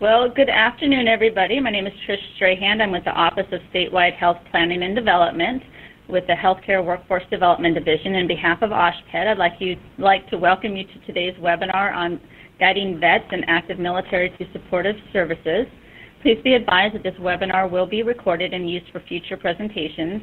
Well, good afternoon, everybody. My name is Trish Strahan. I'm with the Office of Statewide Health Planning and Development with the Healthcare Workforce Development Division. On behalf of OSHPD, I'd like to welcome you to today's webinar on guiding vets and active military to supportive services. Please be advised that this webinar will be recorded and used for future presentations.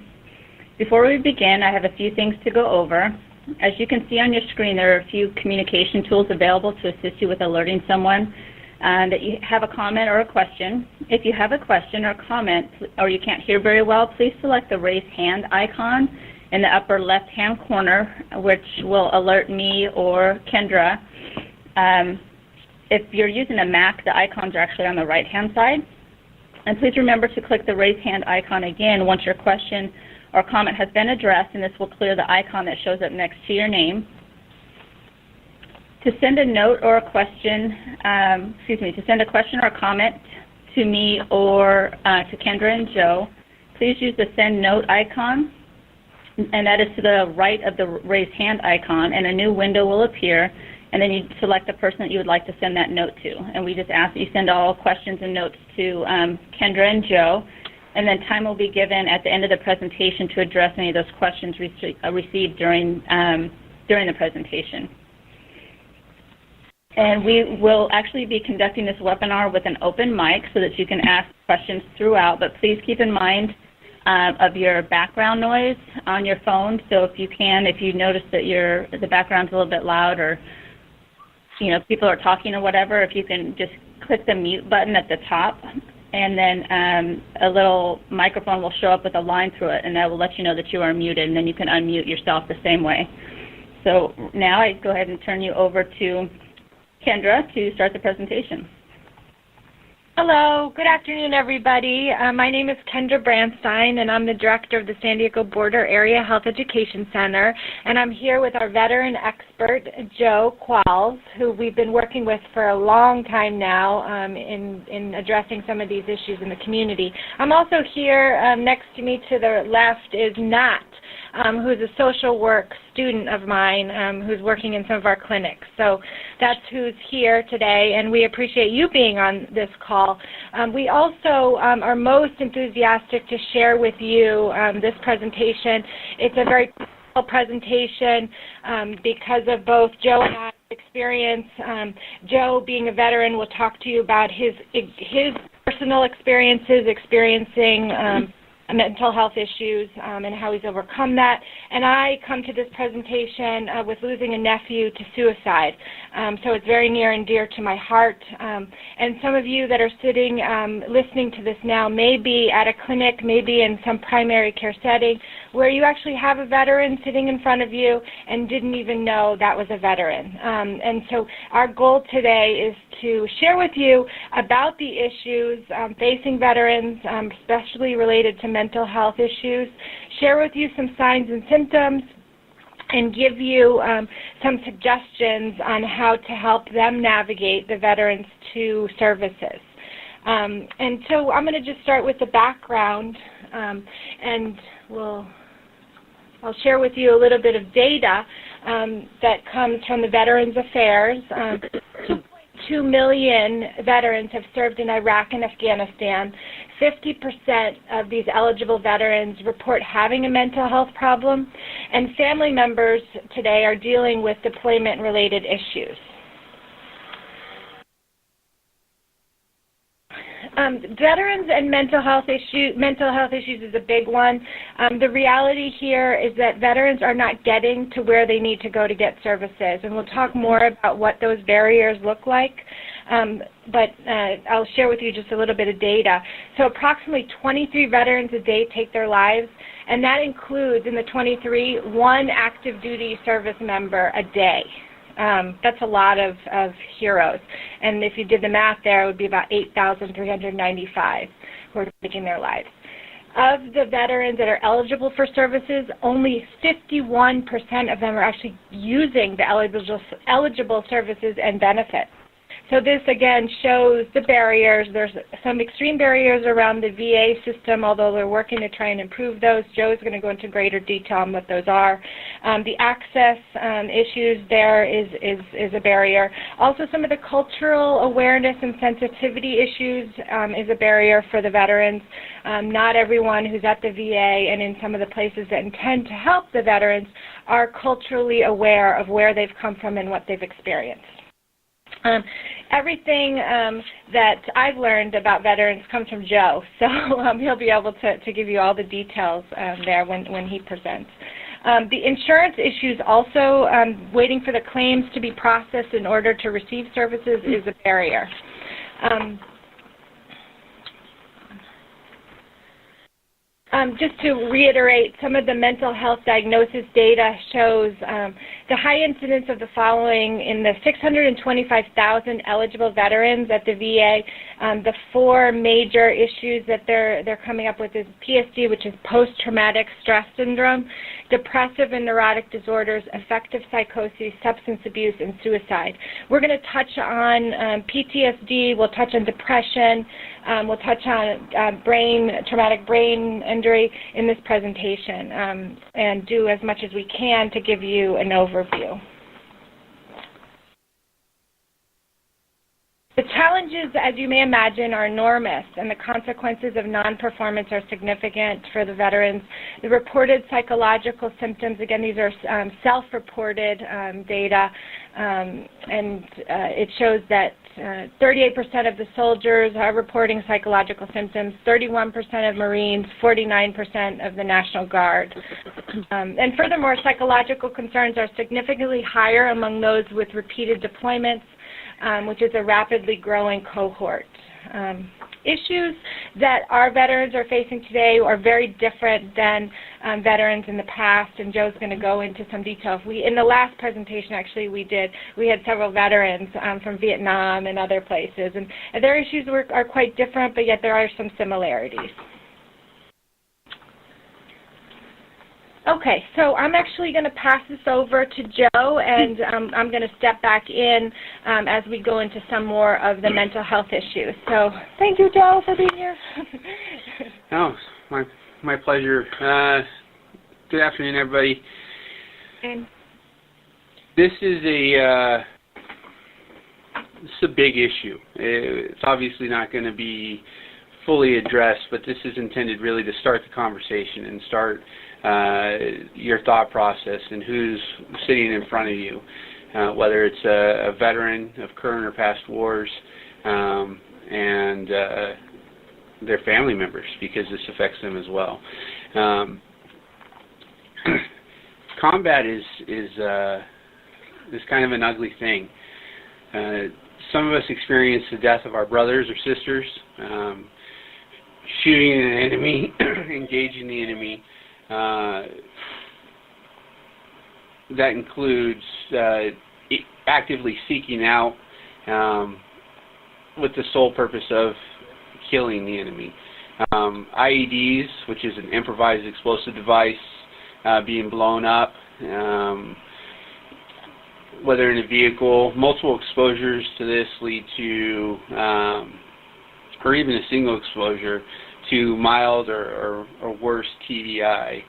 Before we begin, I have a few things to go over. As you can see on your screen, there are a few communication tools available to assist you with alerting someone that you have a comment or a question. If you have a question or comment or you can't hear very well, please select the raise hand icon in the upper left-hand corner, which will alert me or Kendra. If you're using a Mac, the icons are actually on the right-hand side. And please remember to click the raise hand icon again once your question or comment has been addressed, and this will clear the icon that shows up next to your name. To send a note or a question, to send a question or a comment to me or to Kendra and Joe, please use the send note icon, and that is to the right of the raise hand icon, and a new window will appear, and then you select the person that you would like to send that note to. And we just ask that you send all questions and notes to Kendra and Joe, and then time will be given at the end of the presentation to address any of those questions received during the presentation. And we will actually be conducting this webinar with an open mic so that you can ask questions throughout, but please keep in mind of your background noise on your phone. So if you notice that the background's a little bit loud, or people are talking or whatever, if you can just click the mute button at the top, and then a little microphone will show up with a line through it, and that will let you know that you are muted, and then you can unmute yourself the same way. So now I go ahead and turn you over to Kendra to start the presentation. Hello, good afternoon, everybody. My name is Kendra Brandstein, and I'm the director of the San Diego Border Area Health Education Center, and I'm here with our veteran expert, Joe Qualls, who we've been working with for a long time now in addressing some of these issues in the community. I'm also here next to me to the left is Nat, who's a social work student of mine who's working in some of our clinics. So that's who's here today, and we appreciate you being on this call. We also are most enthusiastic to share with you this presentation. It's a very personal presentation because of both Joe and I's experience. Joe, being a veteran, will talk to you about his personal experiences experiencing mental health issues and how he's overcome that. And I come to this presentation with losing a nephew to suicide. So it's very near and dear to my heart. And some of you that are sitting listening to this now may be at a clinic, maybe in some primary care setting, where you actually have a veteran sitting in front of you and didn't even know that was a veteran. And so our goal today is to share with you about the issues facing veterans, especially related to mental health issues, share with you some signs and symptoms, and give you some suggestions on how to help them navigate the veterans to services. And so I'm going to just start with the background, and I'll share with you a little bit of data that comes from the Veterans Affairs. 2 million veterans have served in Iraq and Afghanistan. 50% of these eligible veterans report having a mental health problem, and family members today are dealing with deployment-related issues. Veterans and mental health issues is a big one. The reality here is that veterans are not getting to where they need to go to get services, and we'll talk more about what those barriers look like. But I'll share with you just a little bit of data. So approximately 23 veterans a day take their lives, and that includes, in the 23, one active duty service member a day. That's a lot of heroes. And if you did the math there, it would be about 8,395 who are taking their lives. Of the veterans that are eligible for services, only 51% of them are actually using the eligible services and benefits. So this, again, shows the barriers. There's some extreme barriers around the VA system, although they're working to try and improve those. Joe is going to go into greater detail on what those are. The access issues there is a barrier. Also, some of the cultural awareness and sensitivity issues is a barrier for the veterans. Not everyone who's at the VA and in some of the places that intend to help the veterans are culturally aware of where they've come from and what they've experienced. Everything that I've learned about veterans comes from Joe, so he'll be able to give you all the details there when he presents. The insurance issues also, waiting for the claims to be processed in order to receive services is a barrier. Just to reiterate, some of the mental health diagnosis data shows the high incidence of the following in the 625,000 eligible veterans at the VA. The four major issues that they're coming up with is PSD, which is post-traumatic stress syndrome, depressive and neurotic disorders, affective psychosis, substance abuse, and suicide. We're going to touch on PTSD, we'll touch on depression, we'll touch on traumatic brain injury in this presentation, and do as much as we can to give you an overview. The challenges, as you may imagine, are enormous, and the consequences of non-performance are significant for the veterans. The reported psychological symptoms, again, these are self-reported data, and it shows that 38% of the soldiers are reporting psychological symptoms, 31% of Marines, 49% of the National Guard. And furthermore, psychological concerns are significantly higher among those with repeated deployments, which is a rapidly growing cohort. Issues that our veterans are facing today are very different than veterans in the past, and Joe's going to go into some detail. In the last presentation, actually, we had several veterans from Vietnam and other places, and their issues are quite different, but yet there are some similarities. Okay, so I'm actually going to pass this over to Joe, and I'm going to step back in as we go into some more of the mental health issues. So thank you, Joe, for being here. Oh, my pleasure. Good afternoon, everybody. This is a big issue. It's obviously not going to be fully addressed, but this is intended really to start the conversation and start your thought process and who's sitting in front of you, whether it's a veteran of current or past wars, and their family members, because this affects them as well. Combat is kind of an ugly thing. Some of us experience the death of our brothers or sisters, shooting an enemy, engaging the enemy. That includes actively seeking out with the sole purpose of killing the enemy. IEDs, which is an improvised explosive device, being blown up, whether in a vehicle, multiple exposures to this lead to, or even a single exposure, to mild or worse TBI.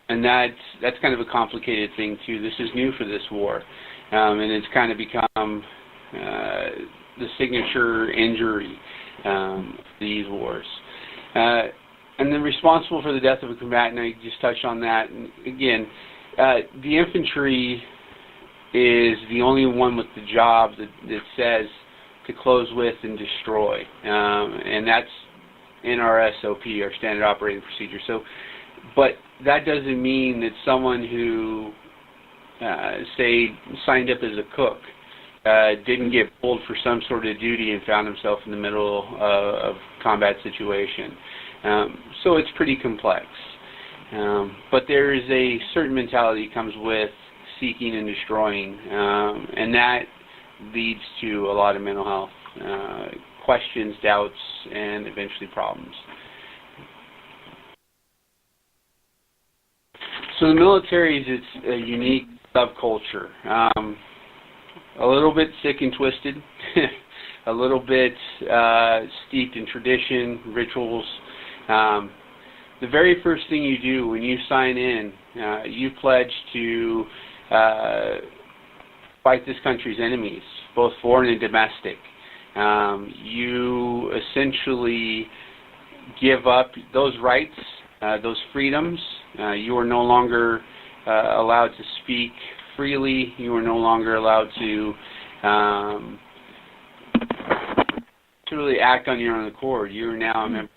And that's kind of a complicated thing too. This is new for this war, and it's kind of become the signature injury these wars. And then responsible for the death of a combatant, I just touched on that. And again, the infantry is the only one with the job that says to close with and destroy, and that's in our SOP, our standard operating procedure. So, but that doesn't mean that someone who, say, signed up as a cook, didn't get pulled for some sort of duty and found himself in the middle of combat situation. So it's pretty complex. But there is a certain mentality that comes with seeking and destroying, and that leads to a lot of mental health questions, doubts, and eventually problems. So the military is a unique subculture. a little bit sick and twisted, a little bit steeped in tradition, rituals. The very first thing you do when you sign in, you pledge to fight this country's enemies, both foreign and domestic. You essentially give up those rights, those freedoms. You are no longer allowed to speak freely. You are no longer allowed to really act on your own accord. You are now a member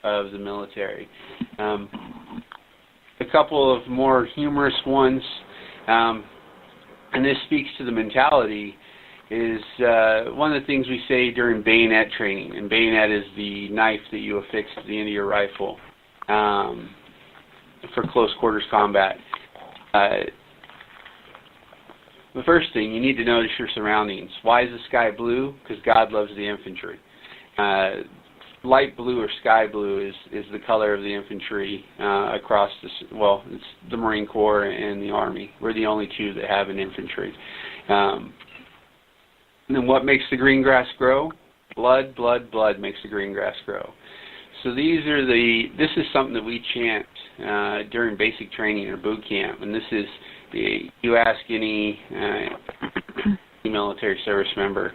of the military. A couple of more humorous ones, and this speaks to the mentality, is one of the things we say during bayonet training. And bayonet is the knife that you affix to the end of your rifle for close quarters combat. The first thing, you need to notice your surroundings. Why is the sky blue? Because God loves the infantry. Light blue or sky blue is the color of the infantry across it's the Marine Corps and the Army. We're the only two that have an infantry. And then what makes the green grass grow? Blood, blood, blood makes the green grass grow. So this is something that we chant during basic training or boot camp. And this is, you ask any military service member,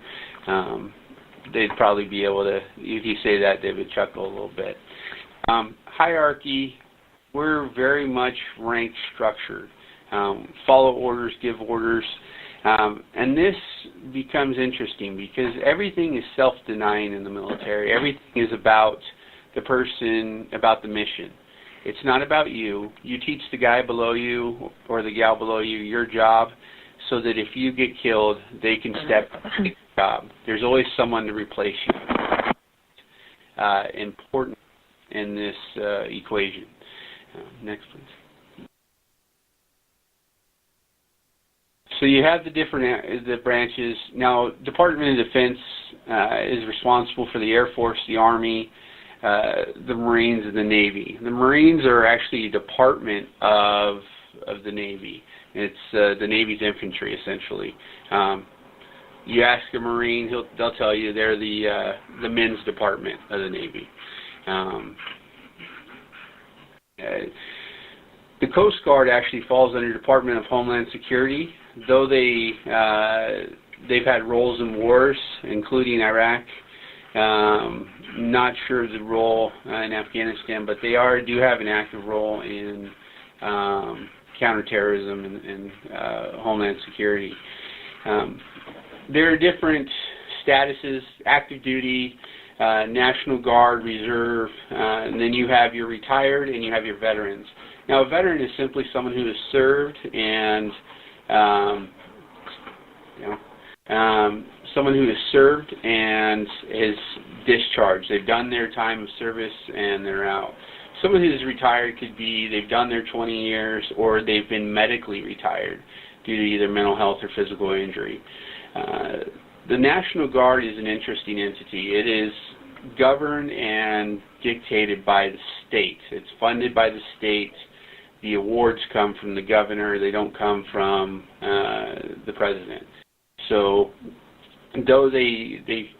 they'd probably be able to, if you say that, they would chuckle a little bit. Hierarchy, we're very much rank structured. Follow orders, give orders. And this becomes interesting because everything is self-denying in the military. Everything is about the person, about the mission. It's not about you. You teach the guy below you or the gal below you your job so that if you get killed, they can step up and take the job. There's always someone to replace you. Important in this equation. Next, please. So you have the branches. Now, Department of Defense is responsible for the Air Force, the Army, the Marines, and the Navy. The Marines are actually a department of the Navy. It's the Navy's infantry, essentially. You ask a Marine, they'll tell you they're the men's department of the Navy. The Coast Guard actually falls under Department of Homeland Security, though they've had roles in wars, including Iraq. Not sure of the role in Afghanistan, but they do have an active role in counterterrorism and Homeland Security. There are different statuses: active duty, National Guard, Reserve, and then you have your retired and you have your veterans. Now, a veteran is simply someone who has served and someone who has served and is discharged. They've done their time of service and they're out. Someone who's retired could be they've done their 20 years or they've been medically retired due to either mental health or physical injury. The National Guard is an interesting entity. It is governed and dictated by the state. It's funded by the state. The awards come from the governor. They don't come from the president. So though they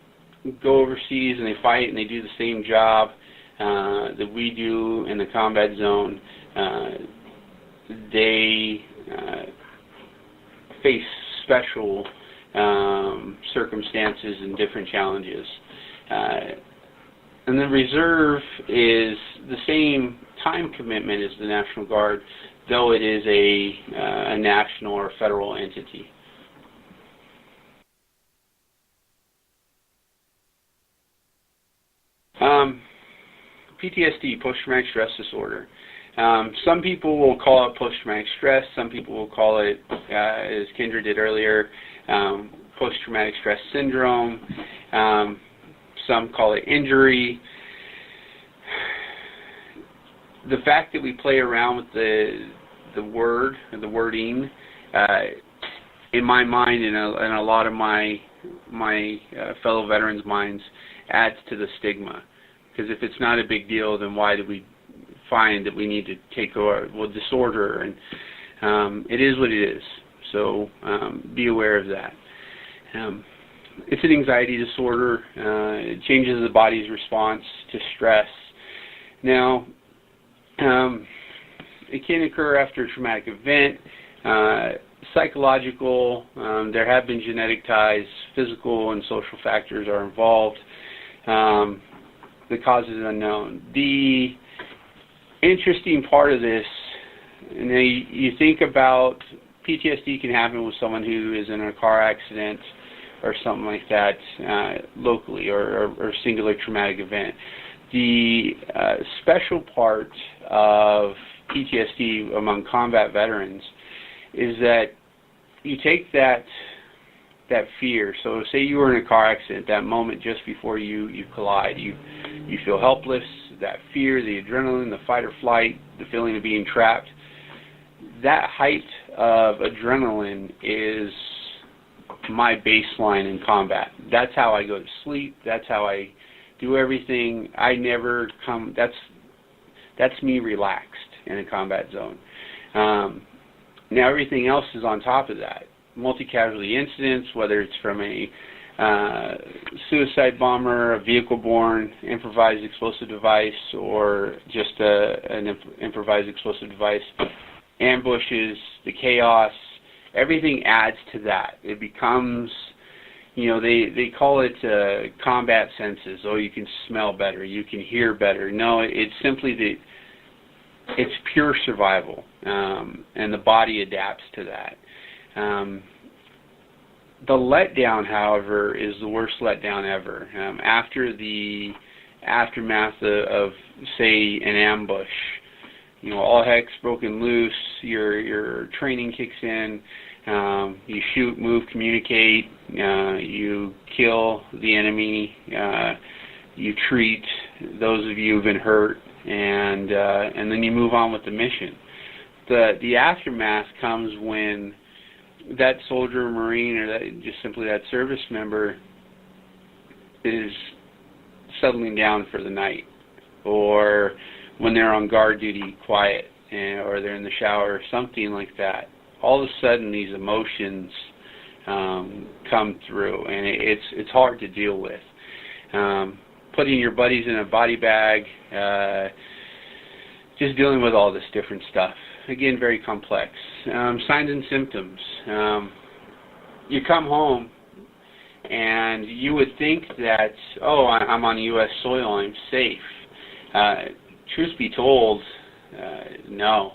go overseas and they fight and they do the same job that we do in the combat zone, they face special circumstances and different challenges. And the reserve is the same time commitment as the National Guard, though it is a national or federal entity. PTSD, post-traumatic stress disorder. Some people will call it post-traumatic stress. Some people will call it, as Kendra did earlier, post-traumatic stress syndrome. Some call it injury. The fact that we play around with the word and the wording, in my mind and a lot of my fellow veterans' minds, adds to the stigma. Because if it's not a big deal, then why do we find that we need to take disorder? And it is what it is. So be aware of that. It's an anxiety disorder. It changes the body's response to stress. Now, it can occur after a traumatic event, psychological, there have been genetic ties, physical and social factors are involved. The cause is unknown. The interesting part of this, and you think about PTSD can happen with someone who is in a car accident or something like that locally, or a singular traumatic event. The special part of PTSD among combat veterans is that you take that fear. So say you were in a car accident, that moment just before you collide, you feel helpless, that fear, the adrenaline, the fight or flight, the feeling of being trapped. That height of adrenaline is my baseline in combat. That's how I go to sleep. That's how I do everything. I never come. That's me relaxed in a combat zone. Now everything else is on top of that. Multi-casualty incidents, whether it's from a suicide bomber, a vehicle-borne improvised explosive device, or just an improvised explosive device, ambushes, the chaos, everything adds to that. It becomes, they call it combat senses. Oh, you can smell better, you can hear better. No, it's simply it's pure survival, and the body adapts to that. The letdown, however, is the worst letdown ever. After the aftermath of, say, an ambush, all heck's broken loose, your training kicks in, you shoot, move, communicate, you kill the enemy, you treat those of you who've been hurt, and then you move on with the mission. The aftermath comes when that soldier or Marine, or just simply that service member, is settling down for the night, or when they're on guard duty, quiet, or they're in the shower, or something like that. All of a sudden, these emotions come through, and it's hard to deal with. Putting your buddies in a body bag, just dealing with all this different stuff. Again, very complex. Signs and symptoms. You come home, and you would think that, I'm on U.S. soil, I'm safe. Truth be told, no.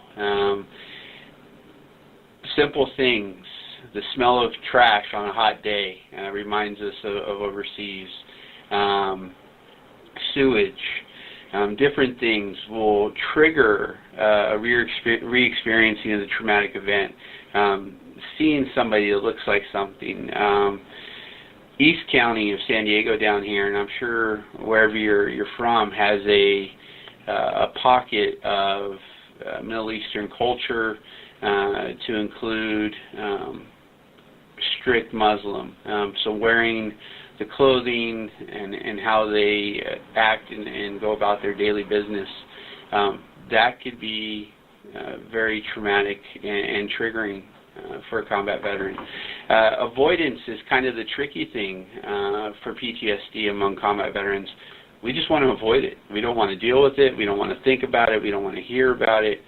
Simple things. The smell of trash on a hot day reminds us of overseas. Sewage. Different things will trigger a re-experiencing of the traumatic event. Seeing somebody that looks like something. East County of San Diego down here, and I'm sure wherever you're from, has a pocket of Middle Eastern culture, to include strict Muslim. So wearing the clothing and how they act and go about their daily business, that could be very traumatic and triggering for a combat veteran. Avoidance is kind of the tricky thing for PTSD among combat veterans. We just want to avoid it. We don't want to deal with it. We don't want to think about it. We don't want to hear about it.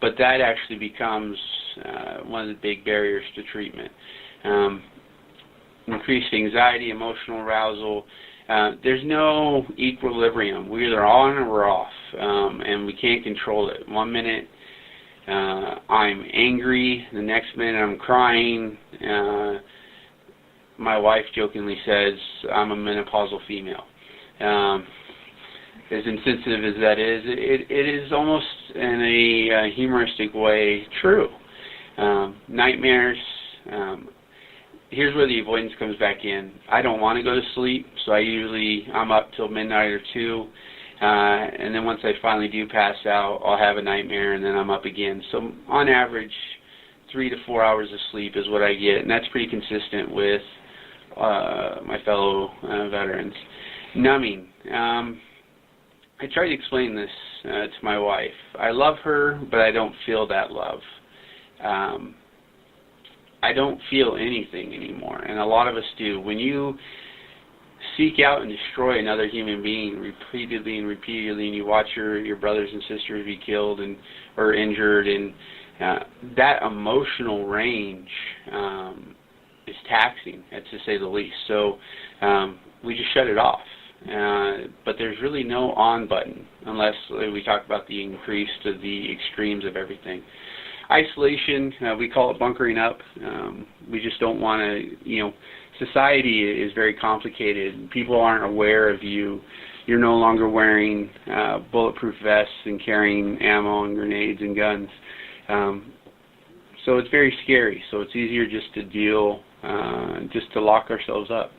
But that actually becomes one of the big barriers to treatment. Increased anxiety, emotional arousal. There's no equilibrium. We're either on or we're off, and we can't control it. 1 minute I'm angry, the next minute I'm crying. My wife jokingly says I'm a menopausal female. As insensitive as that is, it is almost in a humoristic way true. Nightmares. Here's where the avoidance comes back in. I don't want to go to sleep, so I'm up till midnight or 2, and then once I finally do pass out, I'll have a nightmare, and then I'm up again. So on average, 3 to 4 hours of sleep is what I get, and that's pretty consistent with my fellow veterans. Numbing. I try to explain this to my wife. I love her, but I don't feel that love. I don't feel anything anymore, and a lot of us do. When you seek out and destroy another human being repeatedly and repeatedly, and you watch your brothers and sisters be killed or injured, and that emotional range is taxing, to say the least. So we just shut it off. But there's really no on button unless we talk about the increase to the extremes of everything. Isolation, we call it bunkering up. We just don't want to, society is very complicated. People aren't aware of you. You're no longer wearing bulletproof vests and carrying ammo and grenades and guns. So it's very scary. So it's easier just to deal, just to lock ourselves up.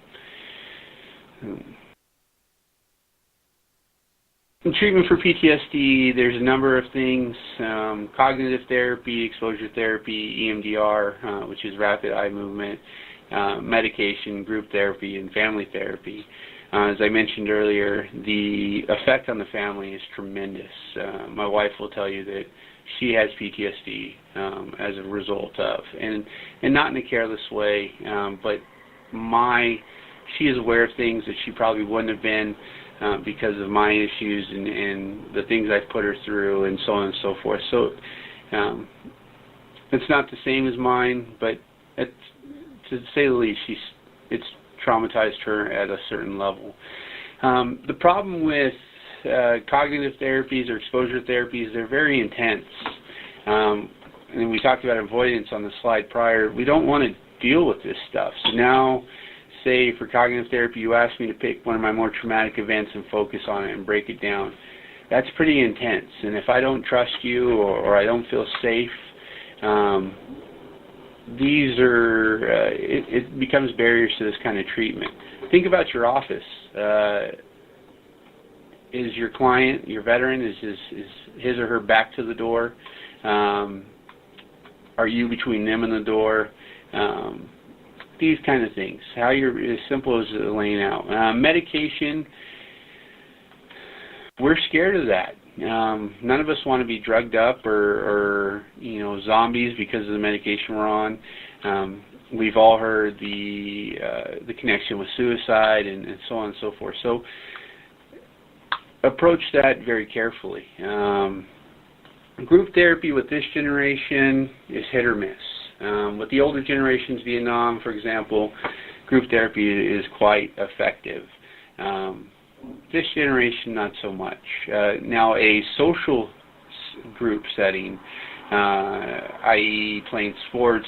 In treatment for PTSD, there's a number of things: cognitive therapy, exposure therapy, EMDR, which is rapid eye movement, medication, group therapy, and family therapy. As I mentioned earlier, the effect on the family is tremendous. My wife will tell you that she has PTSD as a result of, and not in a careless way, but she is aware of things that she probably wouldn't have been because of my issues and the things I've put her through, and so on and so forth. So it's not the same as mine, but to say the least, it's traumatized her at a certain level. The problem with cognitive therapies or exposure therapies, they're very intense. And we talked about avoidance on the slide prior. We don't want to deal with this stuff. So now, say for cognitive therapy, you ask me to pick one of my more traumatic events and focus on it and break it down. That's pretty intense. And if I don't trust you or I don't feel safe, these are, it becomes barriers to this kind of treatment. Think about your office. Is your client, your veteran, is his or her back to the door? Are you between them and the door? These kind of things. How you're, as simple as laying out. Medication, we're scared of that. None of us want to be drugged up or zombies because of the medication we're on. We've all heard the connection with suicide and so on and so forth. So approach that very carefully. Group therapy with this generation is hit or miss. With the older generations, Vietnam, for example, group therapy is quite effective. This generation, not so much. Now, a social group setting, i.e. playing sports,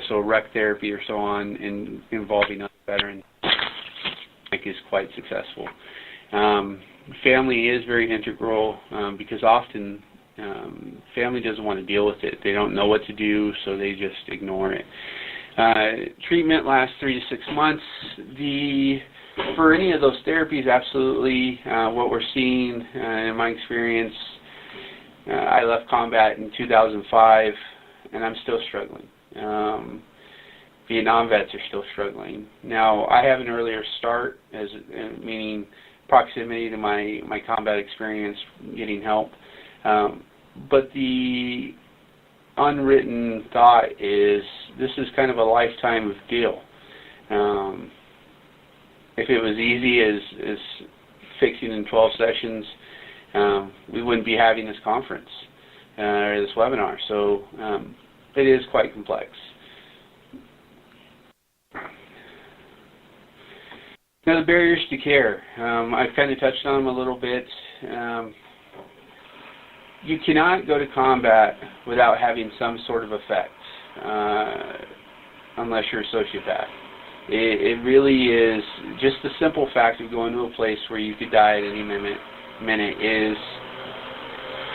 so rec therapy or so on, involving other veterans, is quite successful. Family is very integral because often family doesn't want to deal with it. They don't know what to do, so they just ignore it. Treatment lasts 3 to 6 months. For any of those therapies, absolutely. What we're seeing in my experience, I left combat in 2005, and I'm still struggling. Vietnam vets are still struggling. Now, I have an earlier start, meaning proximity to my combat experience, getting help. But the unwritten thought is this is kind of a lifetime of deal. If it was easy as fixing in 12 sessions, we wouldn't be having this conference or this webinar. So it is quite complex. Now, the barriers to care. I've kind of touched on them a little bit. You cannot go to combat without having some sort of effect, unless you're a sociopath. It really is just the simple fact of going to a place where you could die at any minute is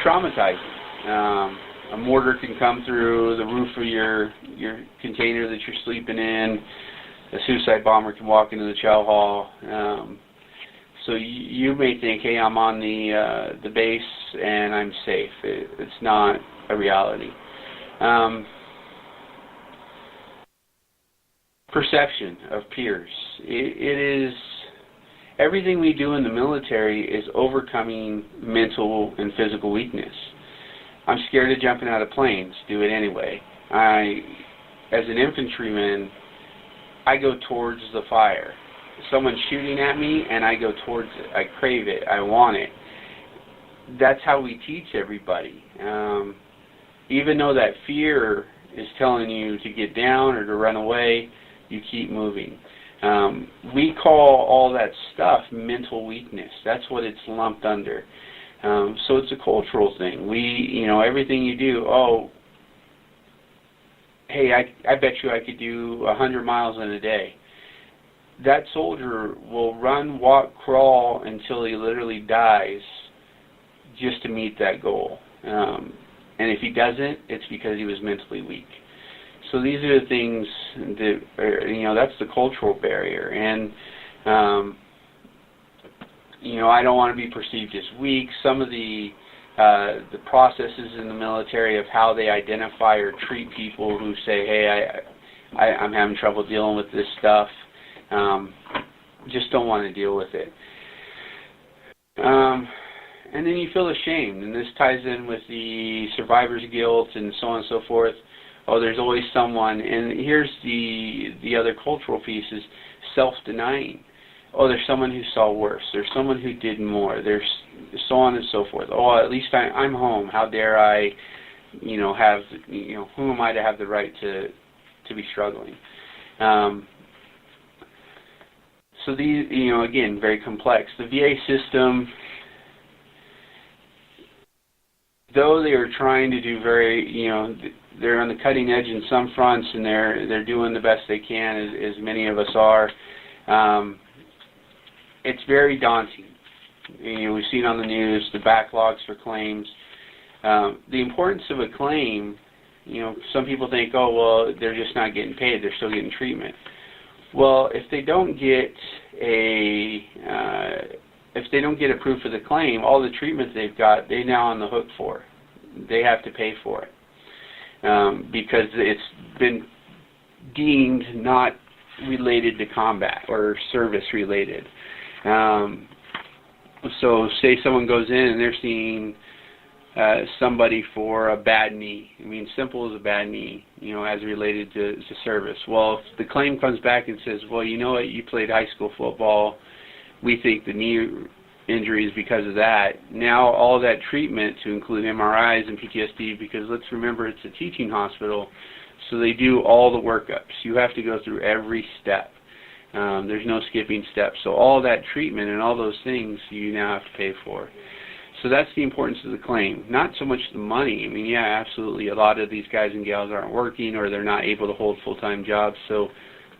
traumatizing. A mortar can come through the roof of your container that you're sleeping in. A suicide bomber can walk into the chow hall. So you may think, hey, I'm on the base and I'm safe. It's not a reality. Perception of peers. It is everything we do in the military is overcoming mental and physical weakness. I'm scared of jumping out of planes. Do it anyway. as an infantryman, I go towards the fire. Someone's shooting at me, and I go towards it. I crave it. I want it. That's how we teach everybody. Even though that fear is telling you to get down or to run away, you keep moving. We call all that stuff mental weakness. That's what it's lumped under. So it's a cultural thing. Everything you do, hey, I bet you I could do 100 miles in a day. That soldier will run, walk, crawl until he literally dies just to meet that goal. And if he doesn't, it's because he was mentally weak. So these are the things that are, that's the cultural barrier. And, I don't want to be perceived as weak. Some of the processes in the military of how they identify or treat people who say, hey, I'm having trouble dealing with this stuff, just don't want to deal with it. And then you feel ashamed, and this ties in with the survivor's guilt and so on and so forth. There's always someone, and here's the other cultural piece is self-denying. There's someone who saw worse. There's someone who did more. There's so on and so forth. At least I'm home. How dare I, have, who am I to have the right to be struggling? So these, again, very complex. The VA system, though they are trying to do they're on the cutting edge in some fronts, and they're doing the best they can, as many of us are. It's very daunting. We've seen on the news the backlogs for claims. The importance of a claim, some people think, they're just not getting paid, they're still getting treatment. Well, if they don't get a proof of the claim, all the treatment they've got, they're now on the hook for. They have to pay for it because it's been deemed not related to combat or service related. So say someone goes in and they're seeing somebody for a bad knee. Simple as a bad knee, as related to service. Well, if the claim comes back and says, well, you know what, you played high school football, we think the knee injury is because of that. Now all that treatment, to include MRIs and PTSD, because let's remember it's a teaching hospital, so they do all the workups. You have to go through every step. There's no skipping steps. So all that treatment and all those things you now have to pay for. So that's the importance of the claim. Not so much the money. Absolutely, a lot of these guys and gals aren't working, or they're not able to hold full-time jobs, so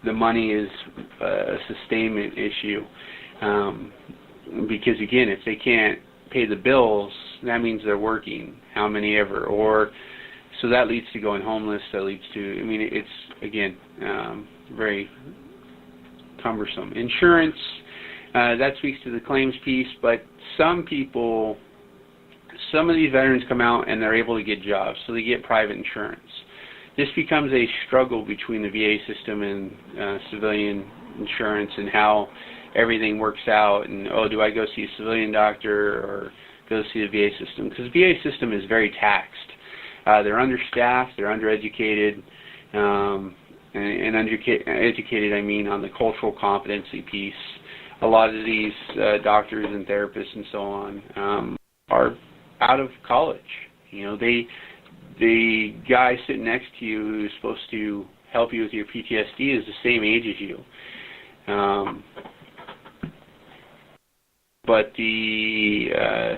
the money is a sustainment issue. Because, again, if they can't pay the bills, that means they're working, how many ever. So that leads to going homeless. That leads to, it's, again, very cumbersome. Insurance, that speaks to the claims piece, but some of these veterans come out and they're able to get jobs, so they get private insurance. This becomes a struggle between the VA system and civilian insurance, and how everything works out, and do I go see a civilian doctor or go see the VA system? Because the VA system is very taxed. They're understaffed, they're undereducated, and educated, on the cultural competency piece. A lot of these doctors and therapists and so on are out of college. The guy sitting next to you who's supposed to help you with your PTSD is the same age as you. But the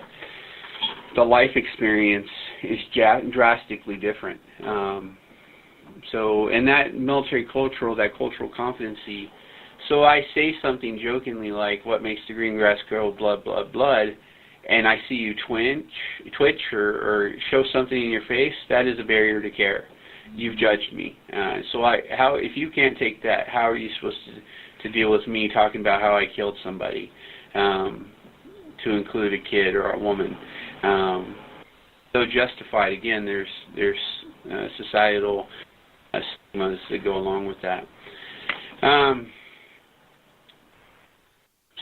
life experience is drastically different. So, and that military that cultural competency, so I say something jokingly like, what makes the green grass grow? Blood, blood, blood, and I see you twitch or show something in your face, that is a barrier to care. You've judged me. If you can't take that, how are you supposed to deal with me talking about how I killed somebody, to include a kid or a woman? So justified, again, there's societal stigmas that go along with that.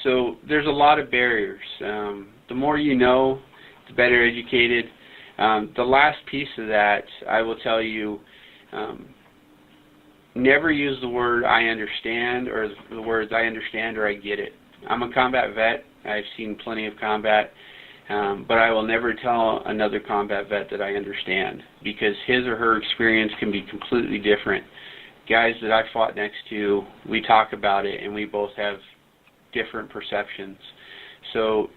So there's a lot of barriers. The more you know, the better educated. The last piece of that, I will tell you, never use the word I understand or the words I understand or I get it. I'm a combat vet. I've seen plenty of combat, but I will never tell another combat vet that I understand, because his or her experience can be completely different. Guys that I fought next to, we talk about it, and we both have different perceptions. So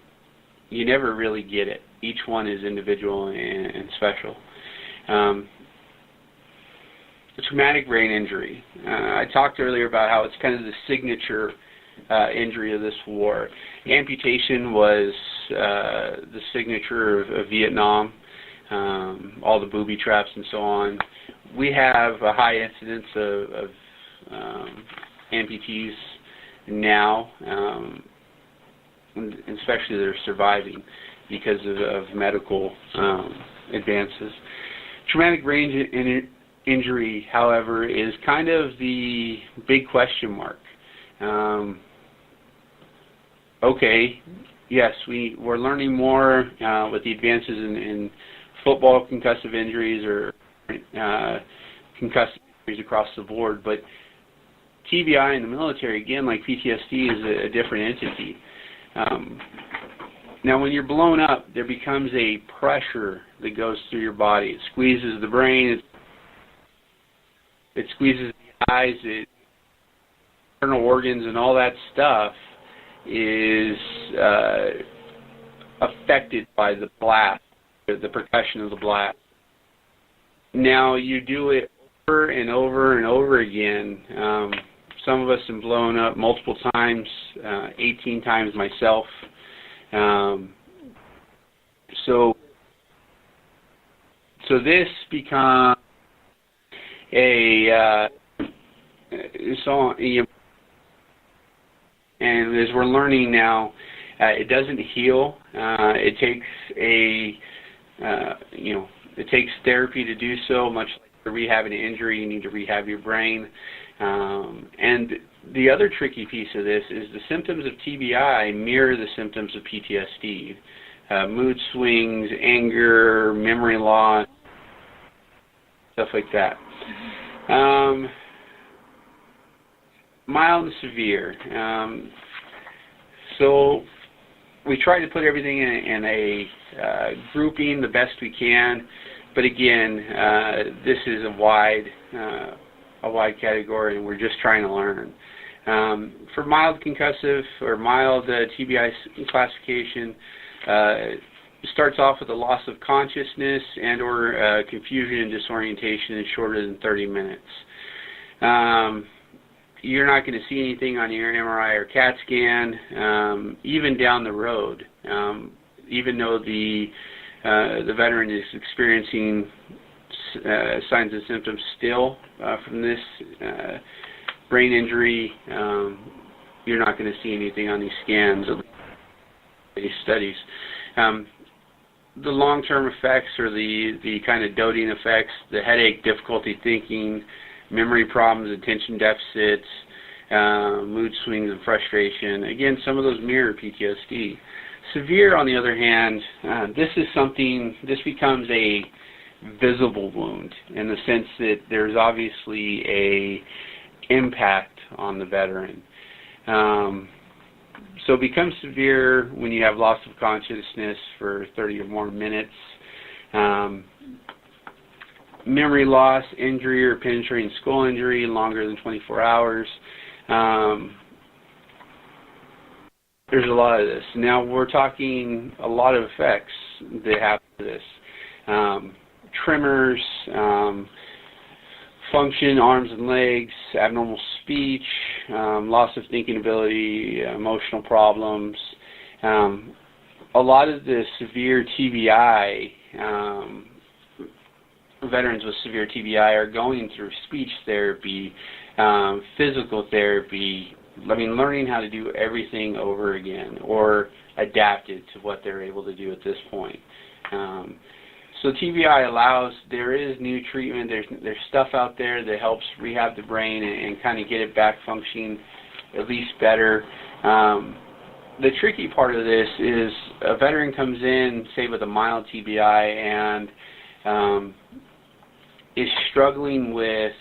you never really get it. Each one is individual and special. Traumatic brain injury. I talked earlier about how it's kind of the signature injury of this war. Amputation was the signature of Vietnam, all the booby traps and so on. We have a high incidence of amputees now, and especially they're surviving because of medical advances. Traumatic brain injury, however, is kind of the big question mark. Okay, yes, we're learning more with the advances in football concussive injuries or concussive injuries across the board, but TBI in the military, again, like PTSD, is a different entity. Now, when you're blown up, there becomes a pressure that goes through your body. It squeezes the brain, it squeezes the eyes, internal organs, and all that stuff is affected by the blast, the percussion of the blast. Now, you do it over and over and over again. Some of us have blown up multiple times, 18 times myself. So this becomes and as we're learning now, it doesn't heal. It takes it takes therapy to do so. Much like rehabbing an injury, you need to rehab your brain. And the other tricky piece of this is the symptoms of TBI mirror the symptoms of PTSD. Mood swings, anger, memory loss, stuff like that. Mild and severe. So we try to put everything in a grouping the best we can, but again, this is a wide category, and we're just trying to learn. For mild concussive or mild TBI classification, it starts off with a loss of consciousness and or confusion and disorientation in shorter than 30 minutes. You're not going to see anything on your MRI or CAT scan, even down the road, even though the veteran is experiencing signs and symptoms still from this brain injury. You're not going to see anything on these scans or these studies. The long-term effects or the kind of doting effects, the headache, difficulty thinking, memory problems, attention deficits, mood swings and frustration. Again, some of those mirror PTSD. Severe, on the other hand, this becomes a visible wound in the sense that there's obviously a impact on the veteran. So it becomes severe when you have loss of consciousness for 30 or more minutes, memory loss, injury or penetrating skull injury longer than 24 hours. There's a lot of this. Now we're talking a lot of effects that happen to this. Tremors, function, arms and legs, abnormal speech, loss of thinking ability, emotional problems. A lot of the severe TBI, veterans with severe TBI are going through speech therapy, physical therapy, learning how to do everything over again or adapt it to what they're able to do at this point. So TBI allows, there is new treatment, there's stuff out there that helps rehab the brain and kind of get it back functioning at least better. The tricky part of this is a veteran comes in, say with a mild TBI, and is struggling with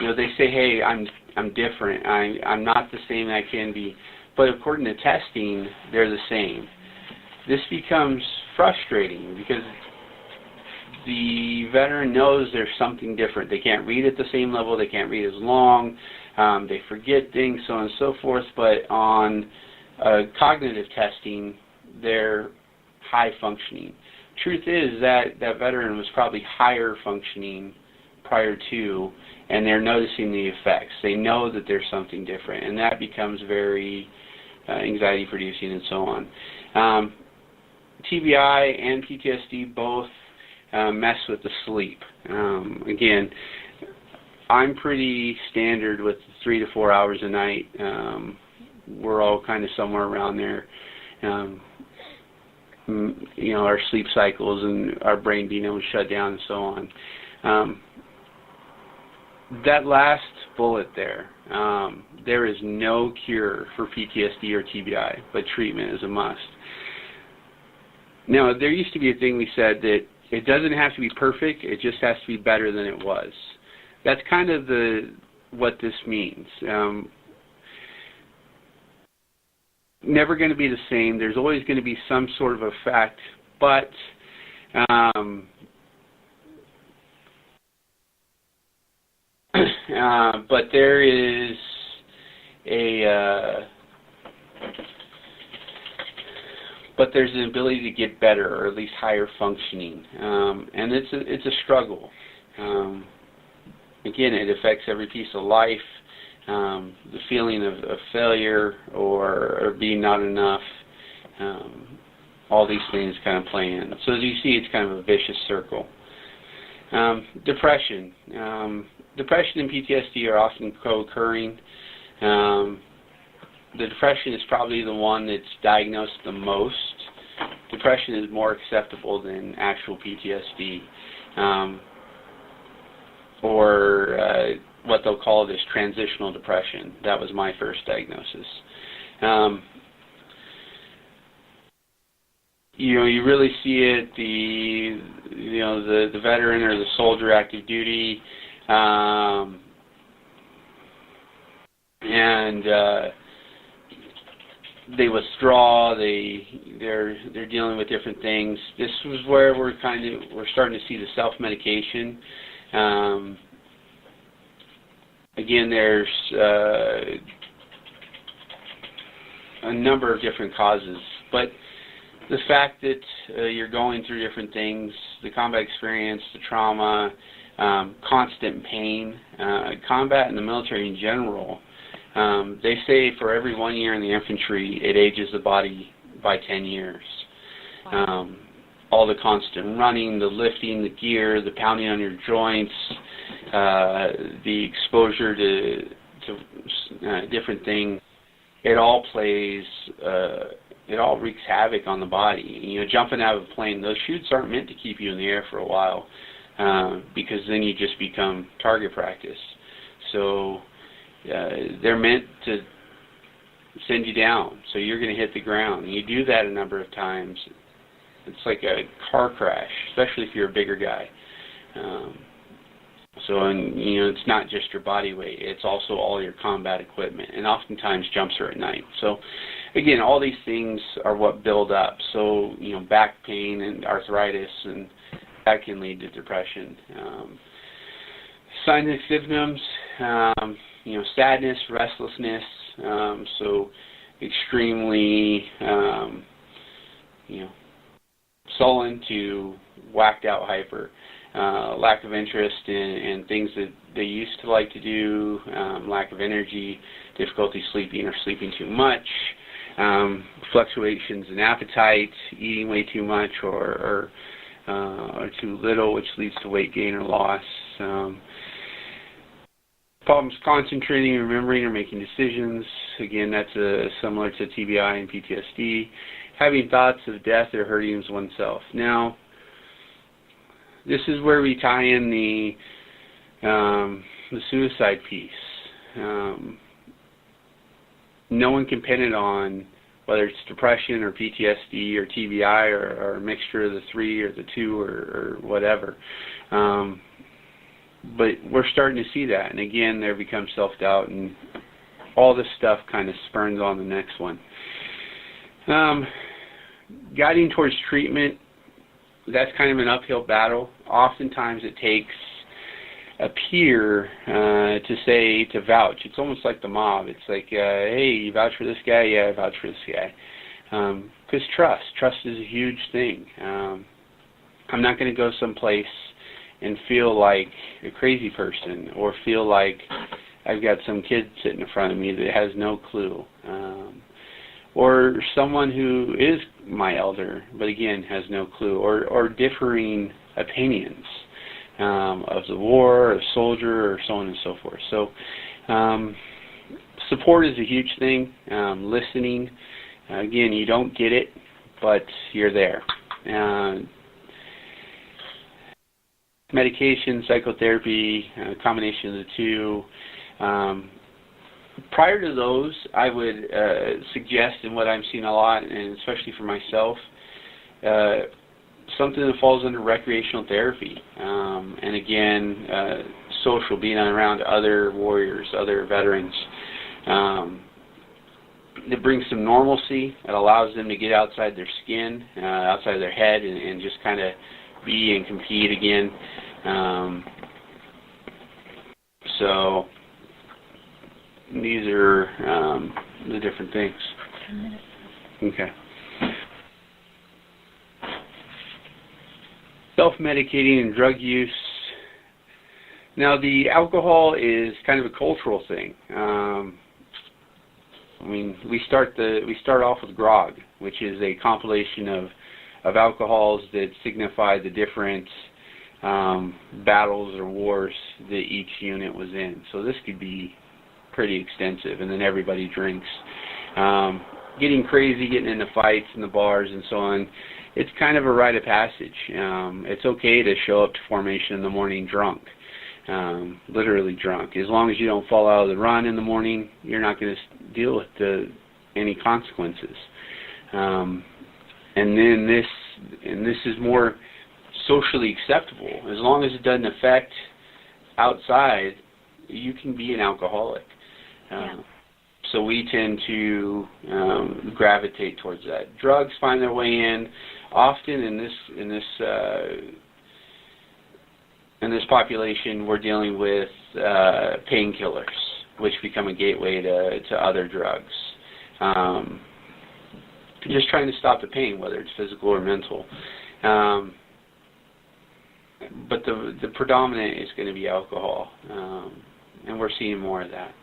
They say, hey, I'm different. I'm not the same I can be. But according to testing, they're the same. This becomes frustrating because the veteran knows there's something different. They can't read at the same level. They can't read as long. They forget things, so on and so forth. But on cognitive testing, they're high functioning. Truth is that veteran was probably higher functioning prior to, and they're noticing the effects. They know that there's something different, and that becomes very anxiety producing and so on. TBI and PTSD both mess with the sleep. Again, I'm pretty standard with 3 to 4 hours a night. We're all kind of somewhere around there. Our sleep cycles and our brain being able to shut down and so on. That last bullet there, there is no cure for PTSD or TBI, but treatment is a must. Now, there used to be a thing we said that it doesn't have to be perfect, it just has to be better than it was. That's kind of what this means. Never going to be the same. There's always going to be some sort of effect, but there is there's an ability to get better, or at least higher functioning, and it's a struggle. Again, it affects every piece of life. The feeling of failure or being not enough, all these things kind of play in. So as you see, it's kind of a vicious circle. Depression. Depression and PTSD are often co-occurring. The depression is probably the one that's diagnosed the most. Depression is more acceptable than actual PTSD, or what they'll call this transitional depression. That was my first diagnosis. You really see it, the veteran or the soldier active duty, and they withdraw. They're dealing with different things. This was where we're starting to see the self-medication. Again, there's a number of different causes, but the fact that you're going through different things, the combat experience, the trauma, constant pain, combat in the military in general, they say for every 1 year in the infantry, it ages the body by 10 years. All the constant running, the lifting, the gear, the pounding on your joints, the exposure to different things, it all plays, it all wreaks havoc on the body. Jumping out of a plane, those chutes aren't meant to keep you in the air for a while, because then you just become target practice. So they're meant to send you down, so you're going to hit the ground. And you do that a number of times. It's like a car crash, especially if you're a bigger guy. It's not just your body weight, it's also all your combat equipment, and oftentimes jumps are at night. So again, all these things are what build up. So back pain and arthritis, and that can lead to depression. Signs and symptoms, sadness, restlessness, so extremely sullen to whacked out hyper. Lack of interest in things that they used to like to do, lack of energy, difficulty sleeping or sleeping too much, fluctuations in appetite, eating way too much or too little, which leads to weight gain or loss. Problems concentrating, remembering, or making decisions. Again, that's similar to TBI and PTSD. Having thoughts of death or hurting oneself. Now, this is where we tie in the suicide piece. No one can pin it on whether it's depression or PTSD or TBI or a mixture of the three or the two or whatever. but we're starting to see that, and again, there becomes self-doubt, and all this stuff kind of spurns on the next one. Guiding towards treatment, that's kind of an uphill battle. Oftentimes it takes a peer to vouch. It's almost like the mob. It's like, hey, you vouch for this guy? Yeah, I vouch for this guy. Because trust is a huge thing. I'm not going to go someplace and feel like a crazy person, or feel like I've got some kid sitting in front of me that has no clue. Or someone who is my elder, but again has no clue, or differing opinions of the war, or a soldier, or so on and so forth. So support is a huge thing. Listening, again, you don't get it, but you're there. Medication, psychotherapy, a combination of the two. Prior to those, I would suggest, and what I'm seeing a lot, and especially for myself, something that falls under recreational therapy. And again, social, being around other warriors, other veterans. It brings some normalcy. It allows them to get outside their skin, outside their head, and just kind of be and compete again. So these are the different things. Okay. Self-medicating and drug use. Now, the alcohol is kind of a cultural thing. I mean, we start off with grog, which is a compilation of alcohols that signify the different battles or wars that each unit was in. So this could be pretty extensive, and then everybody drinks. Getting crazy, getting into fights in the bars and so on, it's kind of a rite of passage. It's okay to show up to formation in the morning drunk, literally drunk. As long as you don't fall out of the run in the morning, you're not going to deal with any consequences. And then this is more socially acceptable. As long as it doesn't affect outside, you can be an alcoholic. So we tend to gravitate towards that. Drugs find their way in. Often in this population, we're dealing with painkillers, which become a gateway to other drugs. Just trying to stop the pain, whether it's physical or mental. But the predominant is going to be alcohol, and we're seeing more of that.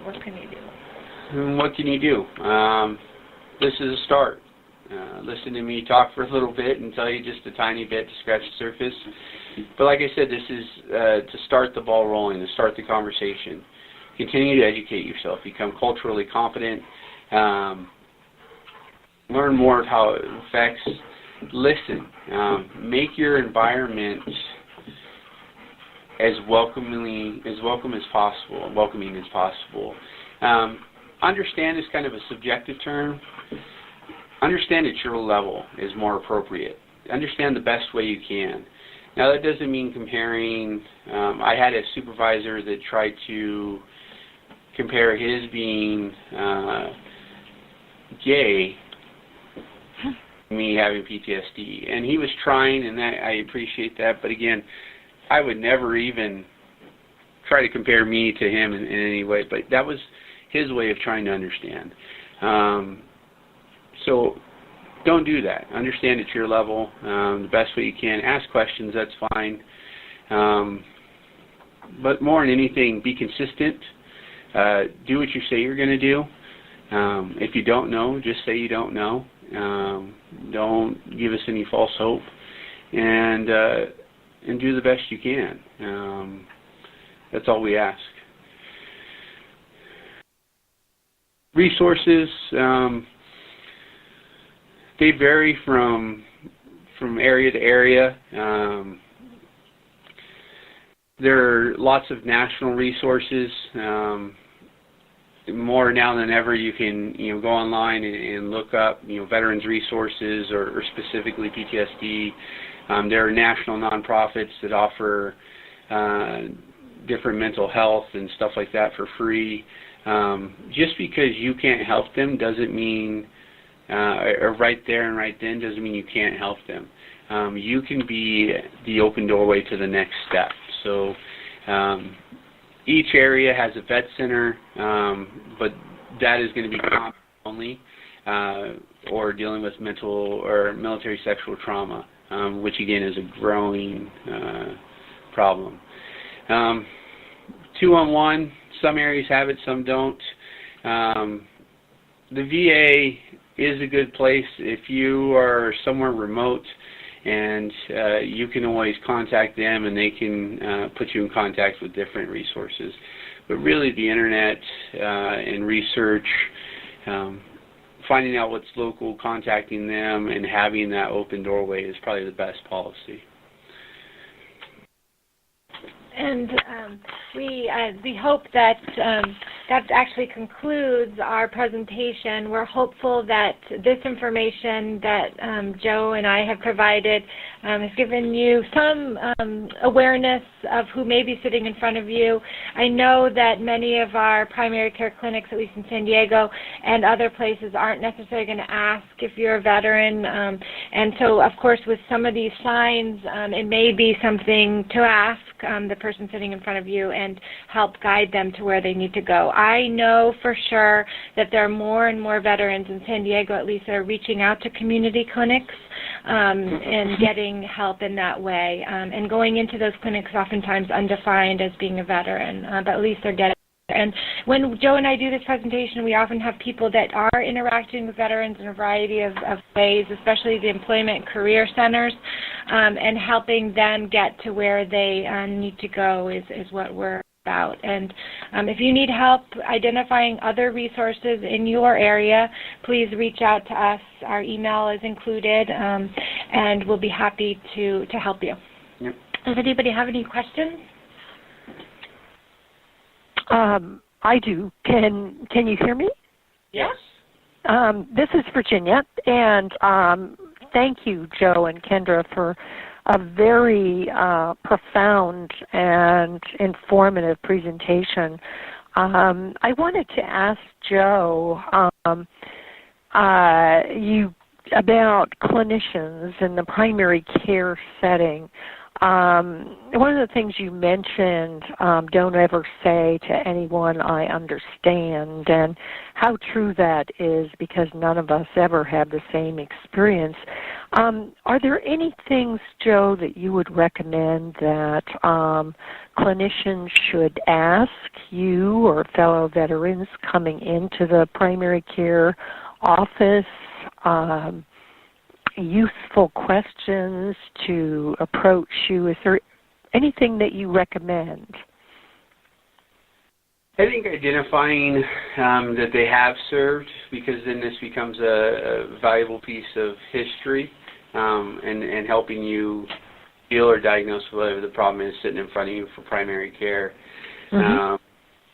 What can you do? And what can you do? This is a start. Listen to me talk for a little bit and tell you just a tiny bit to scratch the surface. But like I said, this is to start the ball rolling, to start the conversation. Continue to educate yourself. Become culturally competent. Learn more of how it affects. Listen. Make your environment as welcoming as possible. Understand is kind of a subjective term. Understand at your level is more appropriate. Understand the best way you can. Now, that doesn't mean comparing. I had a supervisor that tried to compare his being gay, me having PTSD, and he was trying, and I appreciate that. But again, I would never even try to compare me to him in any way. But that was his way of trying to understand. So don't do that. Understand at your level the best way you can. Ask questions, that's fine. But more than anything, be consistent. Do what you say you're going to do. If you don't know, just say you don't know. Don't give us any false hope. And do the best you can. That's all we ask. Resources, they vary from area to area. There are lots of national resources, and more now than ever, you can go online and look up veterans resources or specifically PTSD. There are national nonprofits that offer different mental health and stuff like that for free. Just because you can't help them doesn't mean, or right there and right then doesn't mean you can't help them. You can be the open doorway to the next step. So each area has a vet center, but that is going to be common only, or dealing with mental or military sexual trauma, which again is a growing problem. 2-on-1, some areas have it, some don't. The VA is a good place if you are somewhere remote, and you can always contact them and they can put you in contact with different resources. But really the internet and research, finding out what's local, contacting them, and having that open doorway is probably the best policy. And we hope that that actually concludes our presentation. We're hopeful that this information that Joe and I have provided has given you some awareness of who may be sitting in front of you. I know that many of our primary care clinics, at least in San Diego and other places, aren't necessarily going to ask if you're a veteran. And so, of course, with some of these signs, it may be something to ask the person sitting in front of you and help guide them to where they need to go. I know for sure that there are more and more veterans in San Diego, at least, that are reaching out to community clinics and getting help in that way. And going into those clinics oftentimes undefined as being a veteran, but at least they're getting. And when Joe and I do this presentation, we often have people that are interacting with veterans in a variety of ways, especially the employment career centers, and helping them get to where they need to go is what we're about. And if you need help identifying other resources in your area, please reach out to us. Our email is included, and we'll be happy to help you. Yep. Does anybody have any questions? I do. Can you hear me? Yes. This is Virginia, and thank you, Joe and Kendra, for a very profound and informative presentation. I wanted to ask Joe you about clinicians in the primary care setting. One of the things you mentioned, don't ever say to anyone, I understand, and how true that is because none of us ever have the same experience. Are there any things, Joe, that you would recommend that clinicians should ask you or fellow veterans coming into the primary care office? Useful questions to approach you? Is there anything that you recommend? I think identifying that they have served, because then this becomes a valuable piece of history and helping you deal or diagnose whatever the problem is sitting in front of you for primary care. Mm-hmm.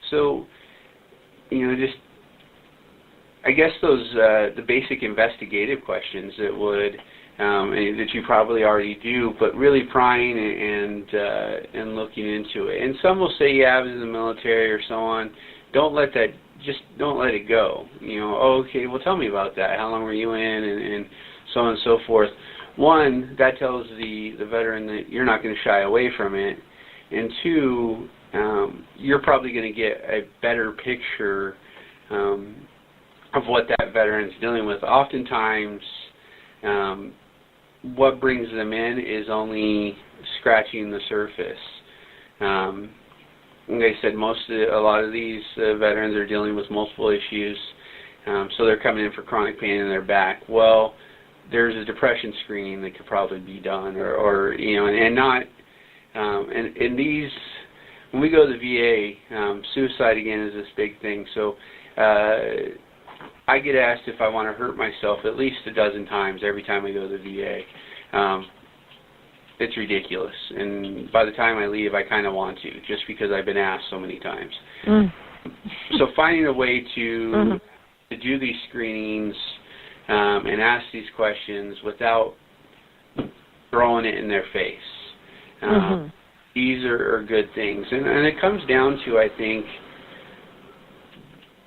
So, just I guess those the basic investigative questions that would that you probably already do, but really prying and looking into it. And some will say, yeah, I was in the military or so on. Don't let it go. Okay, well, tell me about that. How long were you in, and so on and so forth. One, that tells the veteran that you're not going to shy away from it, and two, you're probably going to get a better picture of what that veteran's dealing with. Oftentimes, what brings them in is only scratching the surface. Like I said, a lot of these veterans are dealing with multiple issues, so they're coming in for chronic pain in their back. Well, there's a depression screening that could probably be done, and these, when we go to the VA, suicide again is this big thing. So I get asked if I want to hurt myself at least a dozen times every time I go to the VA. It's ridiculous, and by the time I leave, I kind of want to, just because I've been asked so many times. So finding a way to do these screenings and ask these questions without throwing it in their face. These are good things. And it comes down to, I think,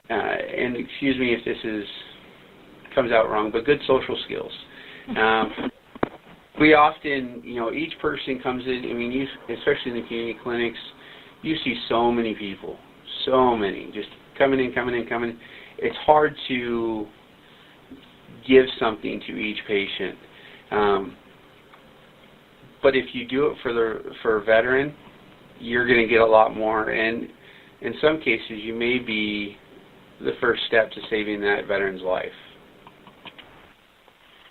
and excuse me if this comes out wrong, but good social skills. We often, each person comes in, especially in the community clinics, you see so many people, just coming in. It's hard to give something to each patient. But if you do it for a veteran, you're going to get a lot more. And in some cases, you may be the first step to saving that veteran's life.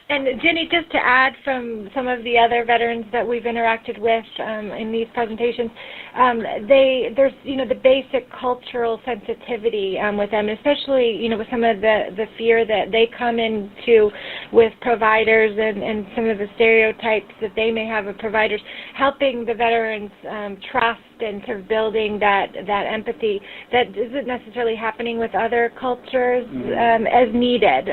And Jenny, just to add from some of the other veterans that we've interacted with in these presentations, there's the basic cultural sensitivity with them, especially with some of the fear that they come into with providers and some of the stereotypes that they may have of providers, helping the veterans trust and sort of building that empathy that isn't necessarily happening with other cultures as needed.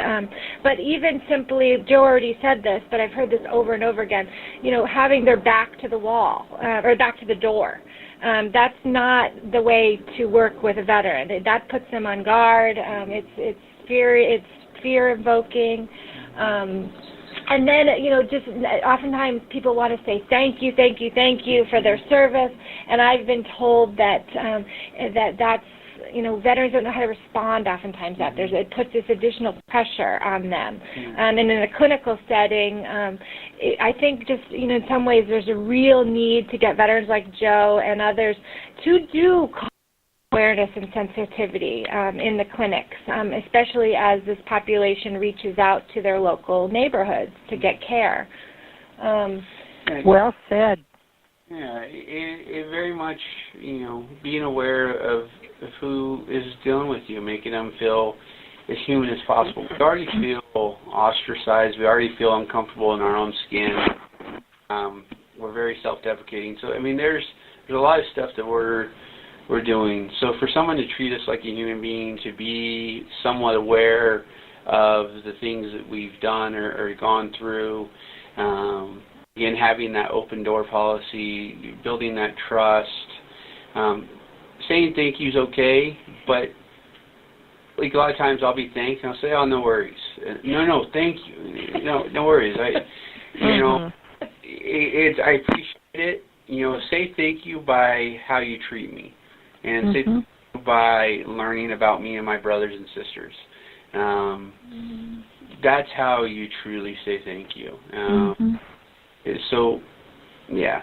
But even simply, Joe already said this, but I've heard this over and over again, having their back to the wall or back to the door. That's not the way to work with a veteran. That puts them on guard. It's fear evoking. And then, just oftentimes people want to say thank you for their service, and I've been told that that's, veterans don't know how to respond oftentimes. It puts this additional pressure on them. And in a clinical setting, I think just, in some ways there's a real need to get veterans like Joe and others to do awareness and sensitivity in the clinics, especially as this population reaches out to their local neighborhoods to get care. Well said. Yeah, it very much, being aware of who is dealing with you, making them feel as human as possible. We already feel ostracized. We already feel uncomfortable in our own skin. We're very self-deprecating. So, there's a lot of stuff that we're doing. So for someone to treat us like a human being, to be somewhat aware of the things that we've done or gone through, again, having that open door policy, building that trust, saying thank you is okay, but like a lot of times I'll be thanked and I'll say, oh, no worries. No, thank you. No worries. I appreciate it. Say thank you by how you treat me. And say thank you by learning about me and my brothers and sisters. That's how you truly say thank you. So, yeah.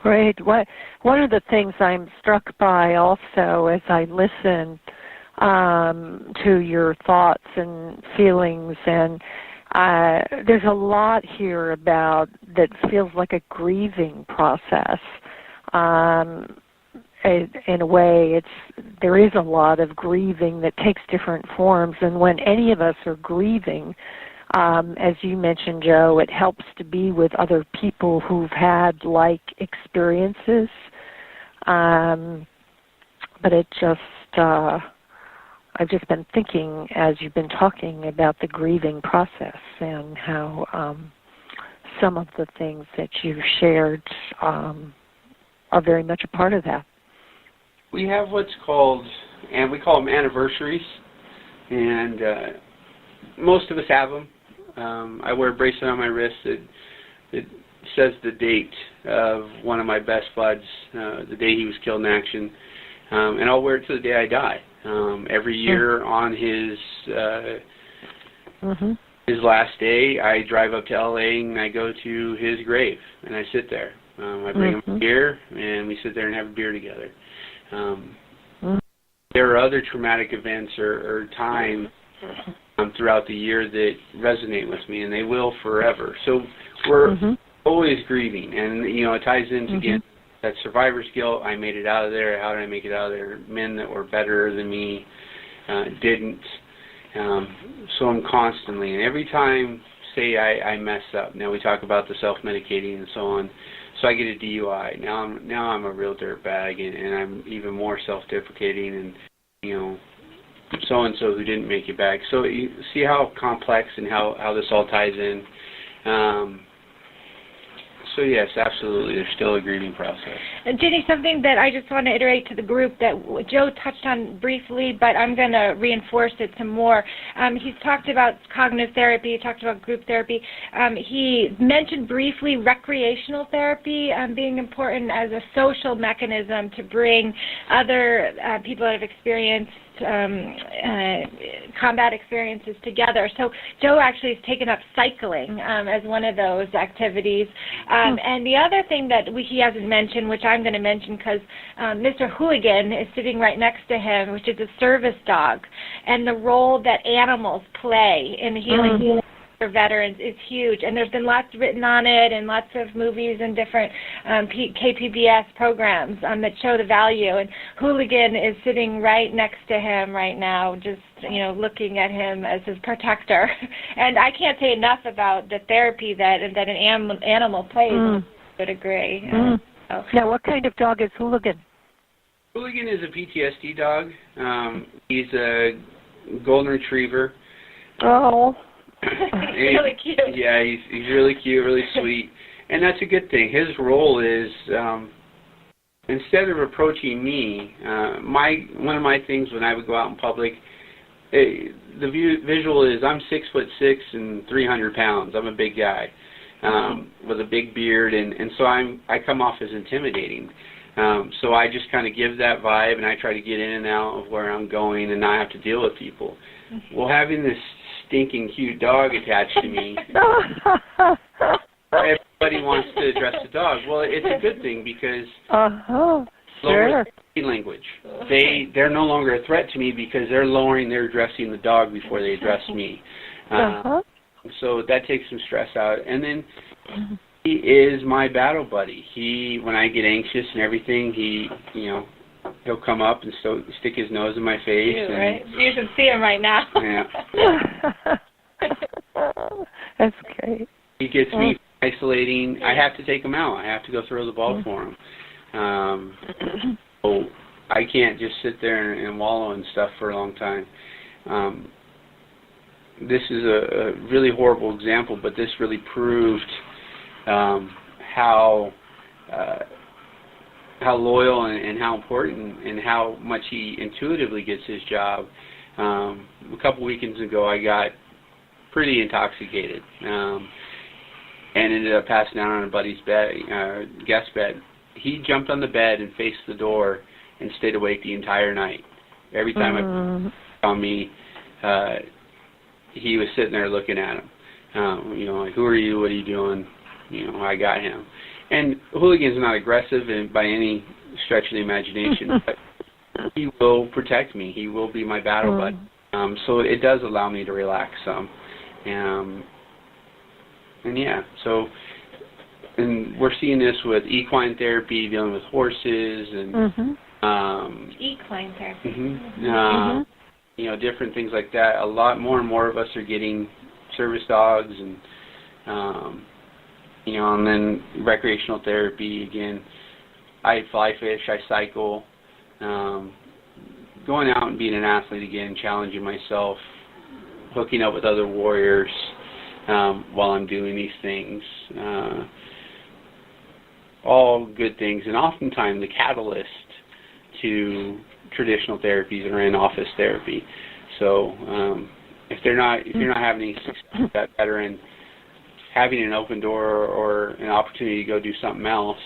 Great. One of the things I'm struck by also as I listen to your thoughts and feelings, and there's a lot here about that feels like a grieving process. In a way, there is a lot of grieving that takes different forms, and when any of us are grieving, as you mentioned, Joe, it helps to be with other people who've had like experiences. But it just, I've just been thinking as you've been talking about the grieving process and how some of the things that you've shared are very much a part of that. We have what's called, and we call them anniversaries, and most of us have them. I wear a bracelet on my wrist that says the date of one of my best buds, the day he was killed in action, and I'll wear it to the day I die. Every year on his last day, I drive up to LA and I go to his grave and I sit there. I bring him a beer and we sit there and have a beer together. There are other traumatic events or times throughout the year that resonate with me, and they will forever. So we're always grieving, and it ties into again that survivor's guilt. I made it out of there. How did I make it out of there? Men that were better than me didn't. So I'm constantly, and every time, say I mess up. Now we talk about the self-medicating and so on. So I get a DUI. Now I'm a real dirtbag, and I'm even more self-deprecating, and you know, so-and-so who didn't make it back. So you see how complex and how this all ties in. So yes, absolutely, there's still a grieving process. Ginny, something that I just want to iterate to the group that Joe touched on briefly, but I'm going to reinforce it some more. He's talked about cognitive therapy, he talked about group therapy. He mentioned briefly recreational therapy being important as a social mechanism to bring other people that have experienced combat experiences together. So Joe actually has taken up cycling as one of those activities. And the other thing that he hasn't mentioned, which I'm going to mention because Mr. Hooligan is sitting right next to him, which is a service dog, and the role that animals play in the healing for veterans is huge. And there's been lots written on it and lots of movies and different KPBS programs that show the value. And Hooligan is sitting right next to him right now, just looking at him as his protector. And I can't say enough about the therapy that an animal plays. I would agree. So. Now, what kind of dog is Hooligan? Hooligan is a PTSD dog. He's a golden retriever. Oh. Really cute. Yeah, he's really cute, really sweet, and that's a good thing. His role is instead of approaching me, one of my things when I would go out in public, the visual is I'm 6'6" and 300 pounds. I'm a big guy with a big beard, and so I come off as intimidating. So I just kind of give that vibe, and I try to get in and out of where I'm going and not have to deal with people. Well, having this stinking cute dog attached to me, everybody wants to address the dog. Well, it's a good thing because lower language. They're no longer a threat to me because they're addressing the dog before they address me. So that takes some stress out. And then he is my battle buddy. When I get anxious and everything, he'll come up and stick his nose in my face. Right? You should see him right now. Yeah. That's great. He gets me isolating. I have to take him out. I have to go throw the ball for him. So I can't just sit there and wallow and stuff for a long time. This is a really horrible example, but this really proved how loyal and how important and how much he intuitively gets his job. A couple weekends ago, I got pretty intoxicated and ended up passing out on a buddy's bed, guest bed. He jumped on the bed and faced the door and stayed awake the entire night. Every time I saw me, he was sitting there looking at him. Like, who are you? What are you doing? I got him. And Hooligan's not aggressive by any stretch of the imagination, but he will protect me. He will be my battle buddy. So it does allow me to relax some. And we're seeing this with equine therapy, dealing with horses, and equine therapy. Different things like that. A lot more and more of us are getting service dogs, and and then recreational therapy again. I fly fish, I cycle, going out and being an athlete again, challenging myself, hooking up with other warriors while I'm doing these things. All good things, and oftentimes the catalyst to traditional therapies are in office therapy. So if you're not having any success with that veteran, having an open door or an opportunity to go do something else,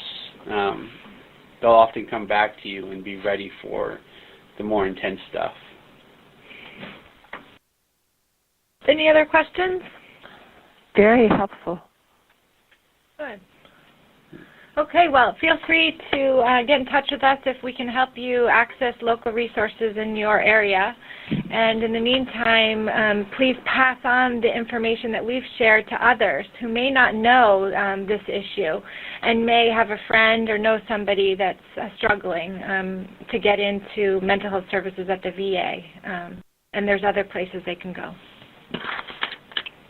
they'll often come back to you and be ready for the more intense stuff. Any other questions? Very helpful. Good. Okay, well, feel free to get in touch with us if we can help you access local resources in your area. And in the meantime, please pass on the information that we've shared to others who may not know this issue and may have a friend or know somebody that's struggling to get into mental health services at the VA. And there's other places they can go.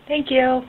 Thank you.